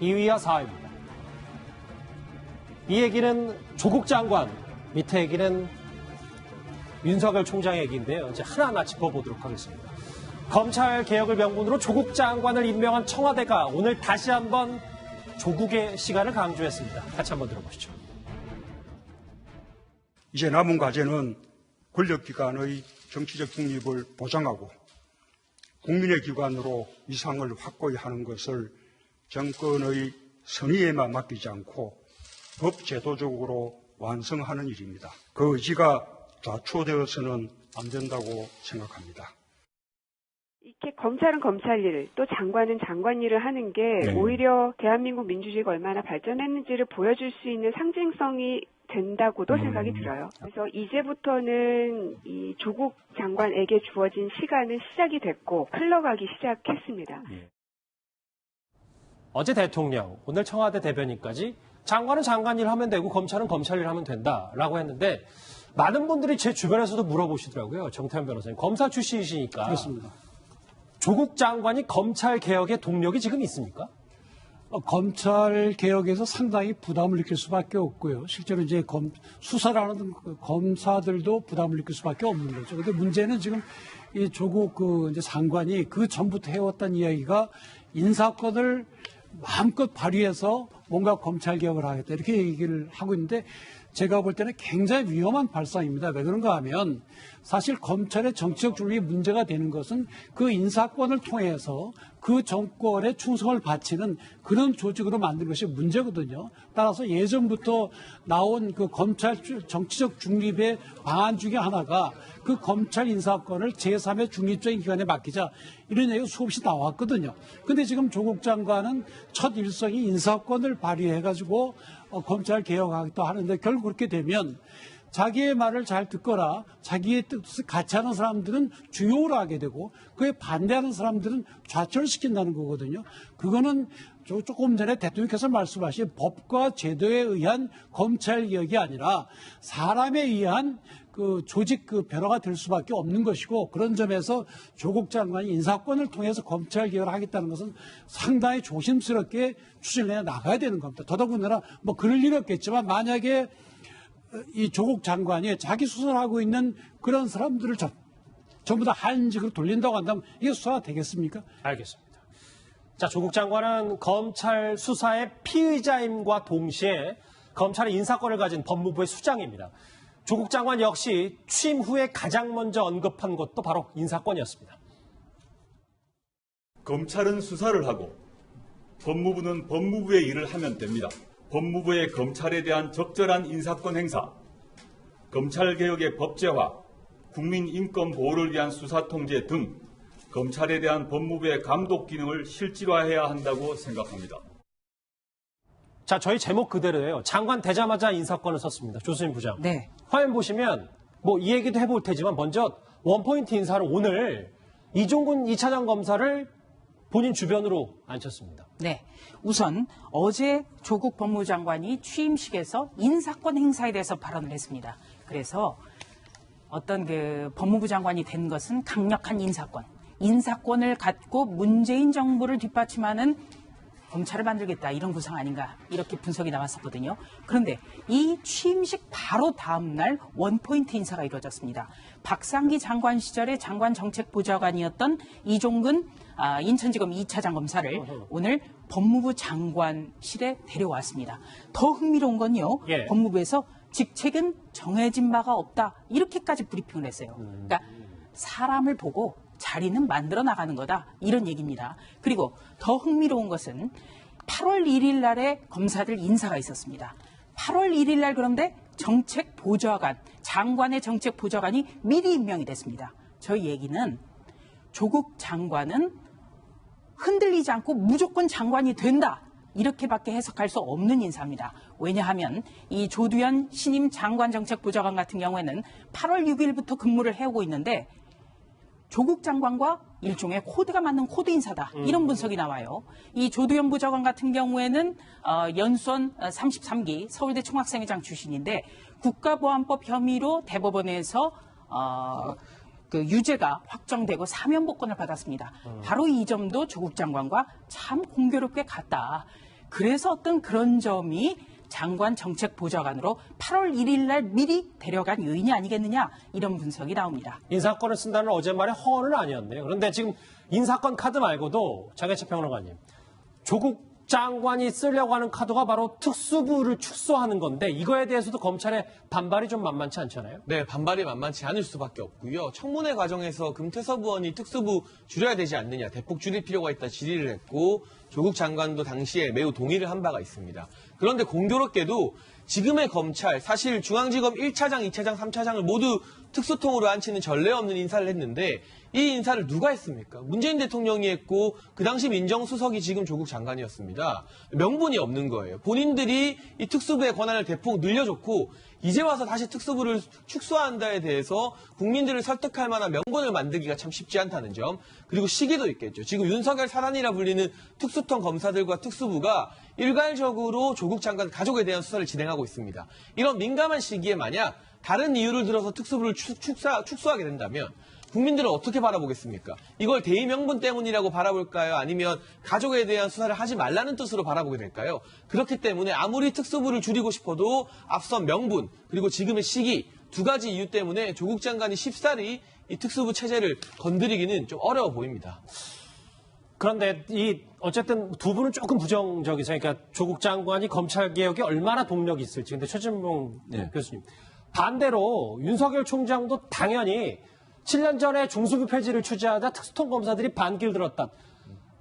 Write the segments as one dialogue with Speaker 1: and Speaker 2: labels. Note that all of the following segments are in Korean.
Speaker 1: 2위와 4위입니다. 이 얘기는 조국 장관, 밑에 얘기는 윤석열 총장의 얘기인데요. 이제 하나하나 짚어보도록 하겠습니다. 검찰 개혁을 명분으로 조국 장관을 임명한 청와대가 오늘 다시 한번 조국의 시간을 강조했습니다. 같이 한번 들어보시죠.
Speaker 2: 이제 남은 과제는 권력기관의 정치적 중립을 보장하고 국민의 기관으로 위상을 확고히 하는 것을 정권의 선의에만 맡기지 않고 법제도적으로 완성하는 일입니다. 그 의지가 좌초되어서는 안 된다고 생각합니다.
Speaker 3: 이렇게 검찰은 검찰 일, 또 장관은 장관 일을 하는 게 오히려 대한민국 민주주의가 얼마나 발전했는지를 보여줄 수 있는 상징성이 된다고도 생각이 들어요. 그래서 이제부터는 이 조국 장관에게 주어진 시간은 시작이 됐고 흘러가기 시작했습니다.
Speaker 1: 어제 대통령, 오늘 청와대 대변인까지 장관은 장관 일 하면 되고 검찰은 검찰 일 하면 된다라고 했는데 많은 분들이 제 주변에서도 물어보시더라고요. 정태현 변호사님. 검사 출신이시니까.
Speaker 4: 그렇습니다.
Speaker 1: 조국 장관이 검찰 개혁의 동력이 지금 있습니까?
Speaker 4: 검찰 개혁에서 상당히 부담을 느낄 수밖에 없고요. 실제로 이제 수사를 하는 검사들도 부담을 느낄 수밖에 없는 거죠. 근데 문제는 지금 이 조국 이제 장관이 그 전부터 해왔던 이야기가 인사권을 마음껏 발휘해서 뭔가 검찰 개혁을 하겠다 이렇게 얘기를 하고 있는데 제가 볼 때는 굉장히 위험한 발상입니다. 왜 그런가 하면 사실 검찰의 정치적 중립이 문제가 되는 것은 그 인사권을 통해서 그 정권에 충성을 바치는 그런 조직으로 만든 것이 문제거든요. 따라서 예전부터 나온 그 검찰 정치적 중립의 방안 중에 하나가 그 검찰 인사권을 제3의 중립적인 기관에 맡기자 이런 얘기가 수없이 나왔거든요. 근데 지금 조국 장관은 첫 일성이 인사권을 발휘해가지고 검찰 개혁하겠다 하는데 결국 그렇게 되면 자기의 말을 잘 듣거나 자기의 뜻을 같이 하는 사람들은 중용을 하게 되고 그에 반대하는 사람들은 좌철시킨다는 거거든요. 그거는 조금 전에 대통령께서 말씀하신 법과 제도에 의한 검찰 개혁이 아니라 사람에 의한 그 조직 변화가 될 수밖에 없는 것이고 그런 점에서 조국 장관이 인사권을 통해서 검찰 개혁을 하겠다는 것은 상당히 조심스럽게 추진해 나가야 되는 겁니다. 더더군다나 뭐 그럴 일은 없겠지만 만약에 이 조국 장관이 자기 수사를 하고 있는 그런 사람들을 전부 다 한직으로 돌린다고 한다면 이게 수사가 되겠습니까?
Speaker 1: 알겠습니다. 자, 조국 장관은 검찰 수사의 피의자임과 동시에 검찰의 인사권을 가진 법무부의 수장입니다. 조국 장관 역시 취임 후에 가장 먼저 언급한 것도 바로 인사권이었습니다.
Speaker 5: 검찰은 수사를 하고 법무부는 법무부의 일을 하면 됩니다. 법무부의 검찰에 대한 적절한 인사권 행사, 검찰개혁의 법제화, 국민 인권 보호를 위한 수사 통제 등 검찰에 대한 법무부의 감독 기능을 실질화해야 한다고 생각합니다.
Speaker 1: 자, 저희 제목 그대로예요. 장관 되자마자 인사권을 썼습니다. 조수진 부장.
Speaker 6: 네.
Speaker 1: 화면 보시면 뭐 이 얘기도 해볼 테지만 먼저 원포인트 인사를 오늘 이종근 2차장 검사를 본인 주변으로 앉혔습니다.
Speaker 6: 네. 우선 어제 조국 법무부 장관이 취임식에서 인사권 행사에 대해서 발언을 했습니다. 그래서 어떤 법무부 장관이 된 것은 강력한 인사권을 갖고 문재인 정부를 뒷받침하는 검찰을 만들겠다 이런 구상 아닌가 이렇게 분석이 나왔었거든요. 그런데 이 취임식 바로 다음 날 원포인트 인사가 이루어졌습니다. 박상기 장관 시절에 장관 정책보좌관이었던 이종근 인천지검 2차장 검사를 오늘 법무부 장관실에 데려왔습니다. 더 흥미로운 건요. 법무부에서 직책은 정해진 바가 없다 이렇게까지 브리핑을 했어요. 그러니까 사람을 보고 자리는 만들어 나가는 거다 이런 얘기입니다. 그리고 더 흥미로운 것은 8월 1일 날에 검사들 인사가 있었습니다. 8월 1일 날 그런데 정책보좌관, 장관의 정책보좌관이 미리 임명이 됐습니다. 저희 얘기는 조국 장관은 흔들리지 않고 무조건 장관이 된다. 이렇게밖에 해석할 수 없는 인사입니다. 왜냐하면 이 조두현 신임 장관정책보좌관 같은 경우에는 8월 6일부터 근무를 해오고 있는데 조국 장관과 일종의 코드가 맞는 코드 인사다. 이런 분석이 나와요. 이 조두현 부장관 같은 경우에는 연수원 33기 서울대 총학생회장 출신인데 국가보안법 혐의로 대법원에서 유죄가 확정되고 사면복권을 받았습니다. 바로 이 점도 조국 장관과 참 공교롭게 같다. 그래서 어떤 그런 점이 장관 정책보좌관으로 8월 1일 날 미리 데려간 요인이 아니겠느냐 이런 분석이 나옵니다.
Speaker 1: 인사권을 쓴다는 어제 말의 허언은 아니었네요. 그런데 지금 인사권 카드 말고도 장혜철 평론가님, 조국 장관이 쓰려고 하는 카드가 바로 특수부를 축소하는 건데 이거에 대해서도 검찰의 반발이 좀 만만치 않잖아요.
Speaker 7: 네, 반발이 만만치 않을 수밖에 없고요. 청문회 과정에서 금태섭 의원이 특수부 줄여야 되지 않느냐, 대폭 줄일 필요가 있다 질의를 했고 조국 장관도 당시에 매우 동의를 한 바가 있습니다. 그런데 공교롭게도 지금의 검찰, 사실 중앙지검 1차장, 2차장, 3차장을 모두 특수통으로 앉히는 전례 없는 인사를 했는데 이 인사를 누가 했습니까? 문재인 대통령이 했고 그 당시 민정수석이 지금 조국 장관이었습니다. 명분이 없는 거예요. 본인들이 이 특수부의 권한을 대폭 늘려줬고 이제 와서 다시 특수부를 축소한다에 대해서 국민들을 설득할 만한 명분을 만들기가 참 쉽지 않다는 점, 그리고 시기도 있겠죠. 지금 윤석열 사단이라 불리는 특수통 검사들과 특수부가 일괄적으로 조국 장관 가족에 대한 수사를 진행하고 있습니다. 이런 민감한 시기에 만약 다른 이유를 들어서 특수부를 축소하게 된다면 국민들은 어떻게 바라보겠습니까? 이걸 대의 명분 때문이라고 바라볼까요? 아니면 가족에 대한 수사를 하지 말라는 뜻으로 바라보게 될까요? 그렇기 때문에 아무리 특수부를 줄이고 싶어도 앞선 명분 그리고 지금의 시기 두 가지 이유 때문에 조국 장관이 쉽사리 이 특수부 체제를 건드리기는 좀 어려워 보입니다.
Speaker 1: 그런데 어쨌든 두 분은 조금 부정적이세요. 그러니까 조국 장관이 검찰 개혁에 얼마나 동력이 있을지. 근데 최진봉 교수님, 반대로 윤석열 총장도 당연히 7년 전에 중수부 폐지를 취재하다 특수통 검사들이 반길 들었다.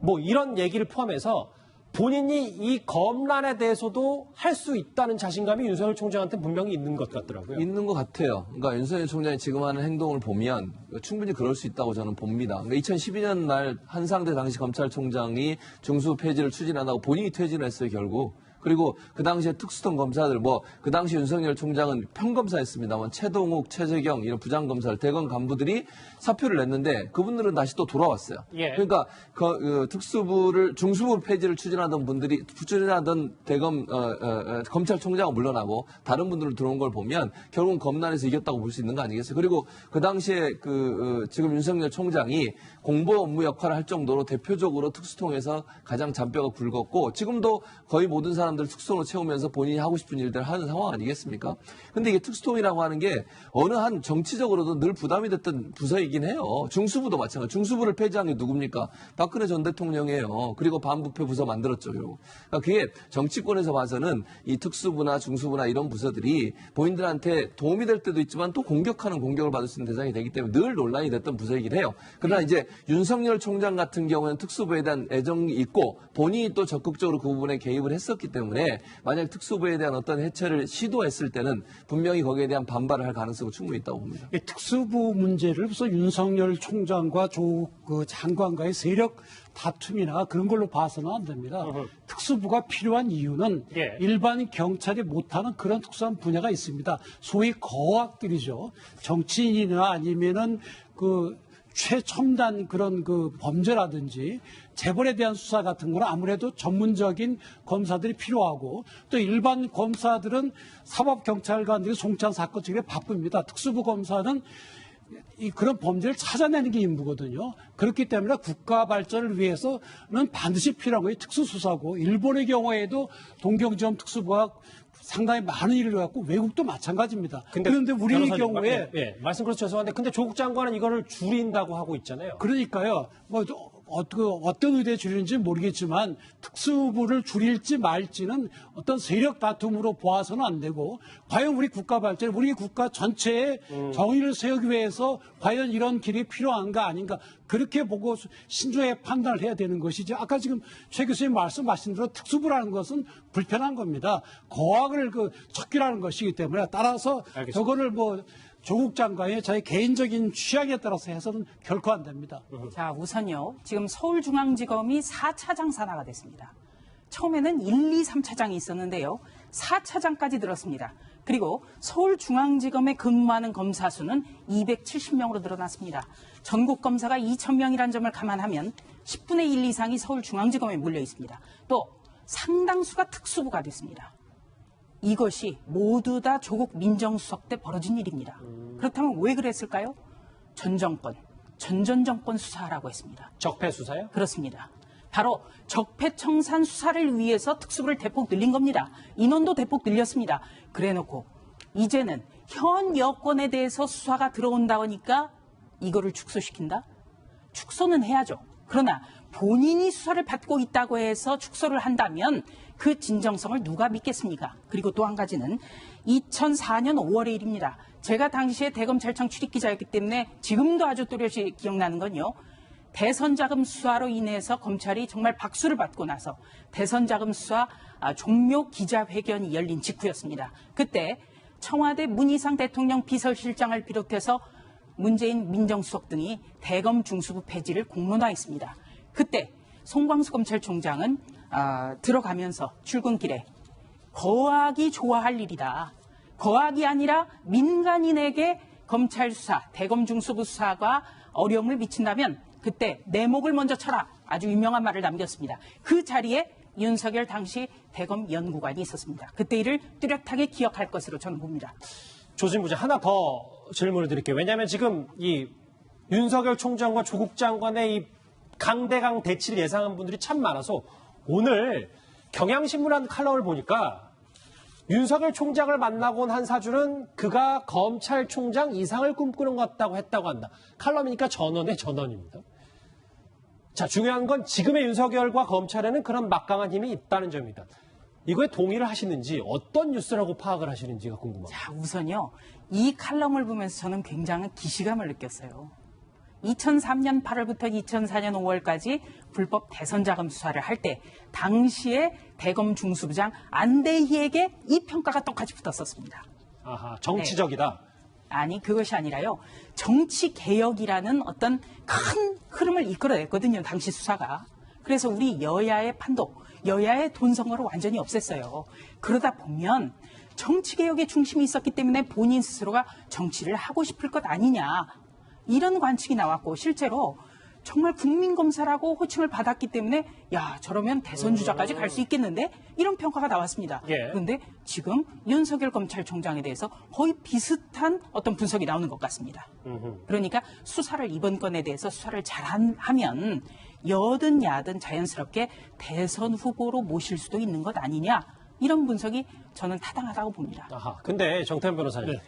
Speaker 1: 뭐 이런 얘기를 포함해서 본인이 이 검란에 대해서도 할 수 있다는 자신감이 윤석열 총장한테 분명히 있는 것 같더라고요.
Speaker 8: 있는 것 같아요. 그러니까 윤석열 총장이 지금 하는 행동을 보면 충분히 그럴 수 있다고 저는 봅니다. 그러니까 2012년 날 한상대 당시 검찰총장이 중수부 폐지를 추진한다고 본인이 퇴진을 했어요, 결국. 그리고 그 당시에 특수통 검사들, 그 당시 윤석열 총장은 평검사였습니다만 최동욱, 최재경 이런 부장검사들, 대검 간부들이 사표를 냈는데 그분들은 다시 또 돌아왔어요.
Speaker 1: 예.
Speaker 8: 그러니까 중수부 폐지를 추진하던 분들이 추진하던 대검 검찰총장은 물러나고 다른 분들로 들어온 걸 보면 결국은 검란에서 이겼다고 볼 수 있는 거 아니겠어요? 그리고 그 당시에 지금 윤석열 총장이 공보 업무 역할을 할 정도로 대표적으로 특수통에서 가장 잔뼈가 굵었고 지금도 거의 모든 사람들 특수통으로 채우면서 본인이 하고 싶은 일들을 하는 상황 아니겠습니까? 근데 이게 특수통이라고 하는 게 어느 한 정치적으로도 늘 부담이 됐던 부서이긴 해요. 중수부도 마찬가지. 중수부를 폐지한 게 누굽니까? 박근혜 전 대통령이에요. 그리고 반부패 부서 만들었죠. 그러니까 그게 정치권에서 봐서는 이 특수부나 중수부나 이런 부서들이 본인들한테 도움이 될 때도 있지만 또 공격을 받을 수 있는 대상이 되기 때문에 늘 논란이 됐던 부서이긴 해요. 그러나 이제 윤석열 총장 같은 경우는 특수부에 대한 애정이 있고 본인이 또 적극적으로 그 부분에 개입을 했었기 때문에 만약 특수부에 대한 어떤 해체를 시도했을 때는 분명히 거기에 대한 반발을 할 가능성이 충분히 있다고 봅니다.
Speaker 4: 특수부 문제를 우선 윤석열 총장과 장관과의 세력 다툼이나 그런 걸로 봐서는 안 됩니다. 특수부가 필요한 이유는 일반 경찰이 못하는 그런 특수한 분야가 있습니다. 소위 거학들이죠. 정치인이나 아니면은 최첨단 그런 범죄라든지 재벌에 대한 수사 같은 거는 아무래도 전문적인 검사들이 필요하고 또 일반 검사들은 사법경찰관들이 송치한 사건 처리에 바쁩니다. 특수부 검사는 그런 범죄를 찾아내는 게 임무거든요. 그렇기 때문에 국가 발전을 위해서는 반드시 필요한 거예요. 특수수사고 일본의 경우에도 동경지검 특수부가 상당히 많은 일을 해왔고 외국도 마찬가지입니다. 그런데 우리의 경우에
Speaker 1: 말씀 그래서 죄송한데 근데 조국 장관은 이거를 줄인다고 하고 있잖아요.
Speaker 4: 그러니까요. 어떤 의도에 줄이는지 모르겠지만 특수부를 줄일지 말지는 어떤 세력 다툼으로 보아서는 안 되고 과연 우리 국가 발전, 우리 국가 전체의 정의를 세우기 위해서 과연 이런 길이 필요한가 아닌가 그렇게 보고 신중하게 판단을 해야 되는 것이지. 아까 지금 최 교수님 말씀하신 대로 특수부라는 것은 불편한 겁니다. 거학을 척결하는 것이기 때문에 따라서
Speaker 1: 알겠습니다.
Speaker 4: 저거를 조국 장관의 자기 개인적인 취향에 따라서 해서는 결코 안 됩니다.
Speaker 6: 자, 우선요. 지금 서울중앙지검이 4차장 산하가 됐습니다. 처음에는 1, 2, 3차장이 있었는데요. 4차장까지 들었습니다. 그리고 서울중앙지검에 근무하는 검사 수는 270명으로 늘어났습니다. 전국 검사가 2,000명이라는 점을 감안하면 10분의 1 이상이 서울중앙지검에 몰려 있습니다. 또 상당수가 특수부가 됐습니다. 이것이 모두 다 조국 민정수석 때 벌어진 일입니다. 그렇다면 왜 그랬을까요? 전 정권, 전전 정권 수사하라고 했습니다.
Speaker 1: 적폐 수사요?
Speaker 6: 그렇습니다. 바로 적폐청산 수사를 위해서 특수부를 대폭 늘린 겁니다. 인원도 대폭 늘렸습니다. 그래놓고 이제는 현 여권에 대해서 수사가 들어온다니까 이거를 축소시킨다? 축소는 해야죠. 그러나 본인이 수사를 받고 있다고 해서 축소를 한다면 그 진정성을 누가 믿겠습니까? 그리고 또 한 가지는 2004년 5월의 일입니다. 제가 당시에 대검찰청 출입기자였기 때문에 지금도 아주 또렷이 기억나는 건요. 대선자금 수사로 인해서 검찰이 정말 박수를 받고 나서 대선자금 수사 종료 기자회견이 열린 직후였습니다. 그때 청와대 문희상 대통령 비서실장을 비롯해서 문재인 민정수석 등이 대검 중수부 폐지를 공론화했습니다. 그때 송광수 검찰총장은 들어가면서 출근길에 거학이 좋아할 일이다. 거학이 아니라 민간인에게 검찰 수사, 대검 중수부 수사가 어려움을 미친다면 그때 내 목을 먼저 쳐라. 아주 유명한 말을 남겼습니다. 그 자리에 윤석열 당시 대검 연구관이 있었습니다. 그때 이를 뚜렷하게 기억할 것으로 저는 봅니다.
Speaker 1: 조진 부장 하나 더 질문을 드릴게요. 왜냐하면 지금 이 윤석열 총장과 조국 장관의 이 강대강 대치를 예상한 분들이 참 많아서 오늘 경향신문 한 칼럼을 보니까 윤석열 총장을 만나고 온 한 사주는 그가 검찰총장 이상을 꿈꾸는 것 같다고 했다고 한다. 칼럼이니까 전원의 전원입니다. 자, 중요한 건 지금의 윤석열과 검찰에는 그런 막강한 힘이 있다는 점입니다. 이거에 동의를 하시는지 어떤 뉴스라고 파악을 하시는지가 궁금합니다.
Speaker 6: 자, 우선요. 이 칼럼을 보면서 저는 굉장한 기시감을 느꼈어요. 2003년 8월부터 2004년 5월까지 불법 대선자금 수사를 할 때 당시에 대검 중수부장 안대희에게 이 평가가 똑같이 붙었었습니다.
Speaker 1: 아하, 정치적이다.
Speaker 6: 네. 아니, 그것이 아니라요. 정치개혁이라는 어떤 큰 흐름을 이끌어냈거든요. 당시 수사가. 그래서 우리 여야의 판도, 여야의 돈선거를 완전히 없앴어요. 그러다 보면 정치개혁의 중심이 있었기 때문에 본인 스스로가 정치를 하고 싶을 것 아니냐. 이런 관측이 나왔고 실제로 정말 국민검사라고 호칭을 받았기 때문에 야, 저러면 대선 주자까지 갈 수 있겠는데? 이런 평가가 나왔습니다.
Speaker 1: 예.
Speaker 6: 그런데 지금 윤석열 검찰총장에 대해서 거의 비슷한 어떤 분석이 나오는 것 같습니다. 그러니까 수사를 이번 건에 대해서 수사를 잘하면 여든 야든 자연스럽게 대선 후보로 모실 수도 있는 것 아니냐. 이런 분석이 저는 타당하다고 봅니다.
Speaker 1: 아하, 근데 정태현 변호사님.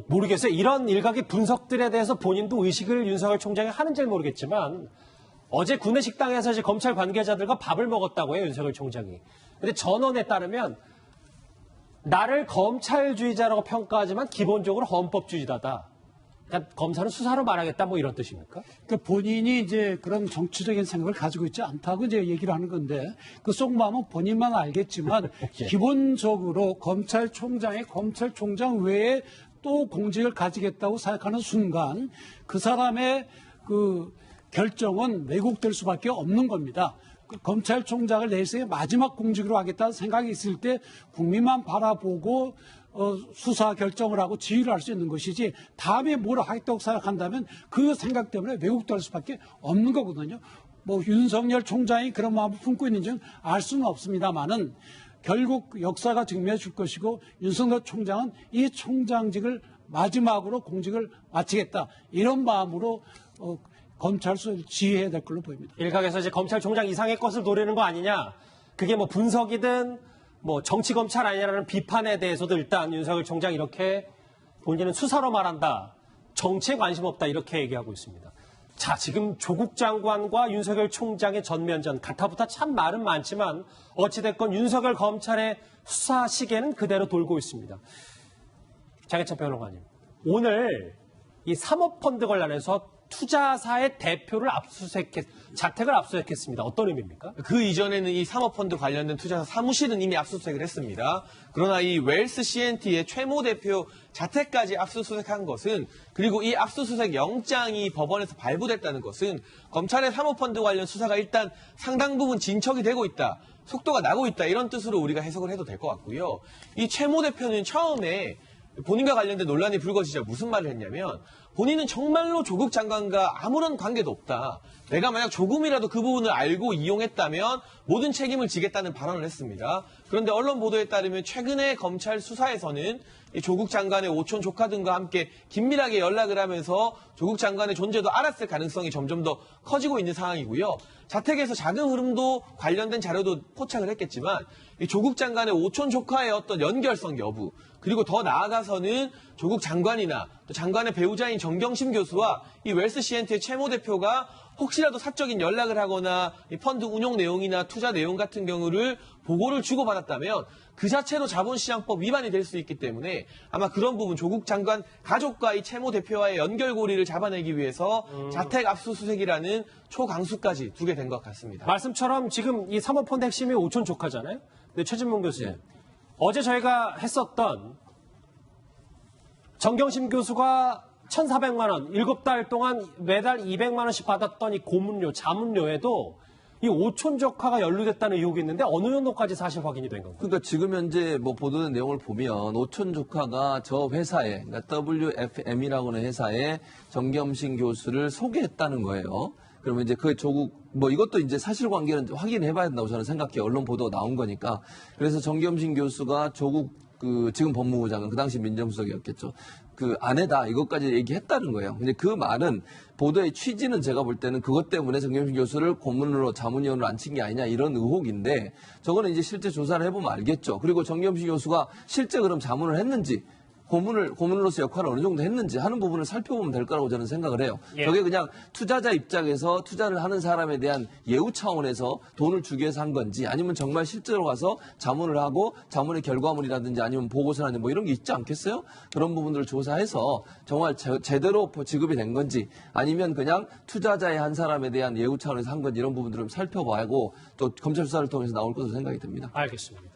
Speaker 1: 모르겠어요. 이런 일각의 분석들에 대해서 본인도 의식을 윤석열 총장이 하는지는 모르겠지만 어제 구내식당에서 이제 검찰 관계자들과 밥을 먹었다고 해요, 윤석열 총장이. 근데 전원에 따르면 나를 검찰주의자라고 평가하지만 기본적으로 헌법주의자다. 그러니까 검사는 수사로 말하겠다 뭐 이런 뜻입니까?
Speaker 4: 그러니까 본인이 이제 그런 정치적인 생각을 가지고 있지 않다고 이제 얘기를 하는 건데 그 속마음은 본인만 알겠지만
Speaker 1: 예.
Speaker 4: 기본적으로 검찰총장의 검찰총장 외에 또 공직을 가지겠다고 생각하는 순간 그 사람의 그 결정은 왜곡될 수밖에 없는 겁니다. 그 검찰총장을 내세의 마지막 공직으로 하겠다는 생각이 있을 때 국민만 바라보고 수사 결정을 하고 지휘를 할 수 있는 것이지 다음에 뭘 하겠다고 생각한다면 그 생각 때문에 왜곡될 수밖에 없는 거거든요. 뭐 윤석열 총장이 그런 마음을 품고 있는지는 알 수는 없습니다만은 결국 역사가 증명해 줄 것이고 윤석열 총장은 이 총장직을 마지막으로 공직을 마치겠다. 이런 마음으로 검찰 수사를 지휘해야 될 걸로 보입니다.
Speaker 1: 일각에서 이제 검찰총장 이상의 것을 노리는 거 아니냐. 그게 뭐 분석이든 뭐 정치검찰 아니냐라는 비판에 대해서도 일단 윤석열 총장 이렇게 본인은 수사로 말한다. 정치에 관심 없다. 이렇게 얘기하고 있습니다. 자, 지금 조국 장관과 윤석열 총장의 전면전, 가타부타 참 말은 많지만 어찌됐건 윤석열 검찰의 수사 시계는 그대로 돌고 있습니다. 장혜찬 평론가님, 오늘 이 사모펀드 관련해서 투자사의 대표를 자택을 압수수색했습니다. 어떤 의미입니까?
Speaker 7: 그 이전에는 이 사모펀드 관련된 투자사 사무실은 이미 압수수색을 했습니다. 그러나 이 웰스 CNT의 최모 대표 자택까지 압수수색한 것은, 그리고 이 압수수색 영장이 법원에서 발부됐다는 것은 검찰의 사모펀드 관련 수사가 일단 상당 부분 진척이 되고 있다, 속도가 나고 있다, 이런 뜻으로 우리가 해석을 해도 될 것 같고요. 이 최모 대표는 처음에 본인과 관련된 논란이 불거지자 무슨 말을 했냐면, 본인은 정말로 조국 장관과 아무런 관계도 없다. 내가 만약 조금이라도 그 부분을 알고 이용했다면 모든 책임을 지겠다는 발언을 했습니다. 그런데 언론 보도에 따르면 최근에 검찰 수사에서는 이 조국 장관의 오촌 조카 등과 함께 긴밀하게 연락을 하면서 조국 장관의 존재도 알았을 가능성이 점점 더 커지고 있는 상황이고요. 자택에서 작은 흐름도 관련된 자료도 포착을 했겠지만 이 조국 장관의 오촌 조카의 어떤 연결성 여부, 그리고 더 나아가서는 조국 장관이나 또 장관의 배우자인 정경심 교수와 이 웰스 시엔트의 최모 대표가 혹시라도 사적인 연락을 하거나 이 펀드 운용 내용이나 투자 내용 같은 경우를 보고를 주고받았다면 그 자체로 자본시장법 위반이 될 수 있기 때문에 아마 그런 부분 조국 장관 가족과 이 최모 대표와의 연결고리를 잡아내기 위해서 자택 압수수색이라는 초강수까지 두게 된 것 같습니다.
Speaker 1: 말씀처럼 지금 이 사모펀드 핵심이 오촌 조카잖아요. 네, 최진봉 교수님.
Speaker 8: 네.
Speaker 1: 어제 저희가 했었던 정경심 교수가 1,400만 원, 7달 동안 매달 200만 원씩 받았던 이 고문료, 자문료에도 이 오촌 조카가 연루됐다는 의혹이 있는데 어느 정도까지 사실 확인이 된 건가요?
Speaker 8: 그러니까 지금 현재 뭐 보도된 내용을 보면 오촌 조카가 저 회사에, 그러니까 WFM이라고 하는 회사에 정겸신 교수를 소개했다는 거예요. 그러면 이제 그 조국, 뭐 이것도 이제 사실관계는 확인해봐야 된다고 저는 생각해요. 언론 보도가 나온 거니까. 그래서 정겸신 교수가 조국 지금 법무부 장관, 그 당시 민정수석이었겠죠. 그 아내다, 이것까지 얘기했다는 거예요. 근데 그 말은 보도의 취지는 제가 볼 때는 그것 때문에 정경심 교수를 고문으로 자문위원으로 앉힌 게 아니냐 이런 의혹인데 저거는 이제 실제 조사를 해보면 알겠죠. 그리고 정경심 교수가 실제 그럼 자문을 했는지 고문으로서 역할을 어느 정도 했는지 하는 부분을 살펴보면 될 거라고 저는 생각을 해요.
Speaker 1: 예.
Speaker 8: 저게 그냥 투자자 입장에서 투자를 하는 사람에 대한 예우 차원에서 돈을 주기 위해서 한 건지 아니면 정말 실제로 가서 자문을 하고 자문의 결과물이라든지 아니면 보고서나 뭐 이런 게 있지 않겠어요? 그런 부분들을 조사해서 정말 제대로 지급이 된 건지 아니면 그냥 투자자의 한 사람에 대한 예우 차원에서 한 건지 이런 부분들을 살펴봐야 하고 또 검찰 수사를 통해서 나올 것으로 생각이 듭니다.
Speaker 1: 알겠습니다.